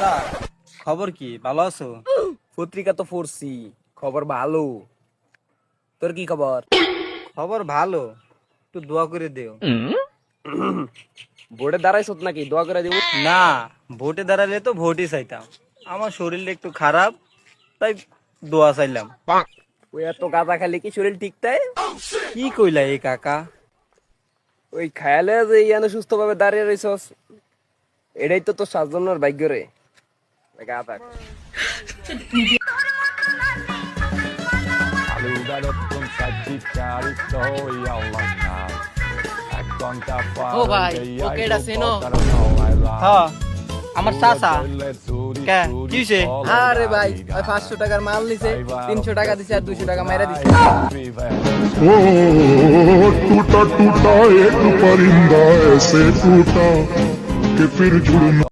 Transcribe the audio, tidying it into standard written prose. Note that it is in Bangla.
চাচা, খবর কি? ভালো আছো? পত্রিকা তো পড়ছি, খবর ভালো। তোর কি খবর? খবর ভালো, একটু দোয়া করে দিও। বোর্ডে দাঁড়াইছত নাকি? দোয়া করে দিব। না, ভোটে দাঁড়ালে তো ভোটই চাইতাম। আমার শরীরটা একটু খারাপ, তাই দোয়া চাইলাম। ওই এত গাঁজা খালি কি শরীর ঠিক তাই? কি কইলা এই কাকা? ওই খায়ালে যে ইয়ানো সুস্থ ভাবে দাঁড়িয়ে রইছস, এটাই তো তোর সাতজনের ভাগ্য রে। গাঁজা ও ভাই, ওকে এটা চেনো? হ্যাঁ, আমার চাচা। কে কি হইছে? আরে ভাই, ওই 500 টাকার মাল নিছে, 300 টাকা দিছে আর 200 টাকা মাইরা দিছে। ओ टूटा टूटा एक परिंदा ऐसे टूटा कि फिर जुड़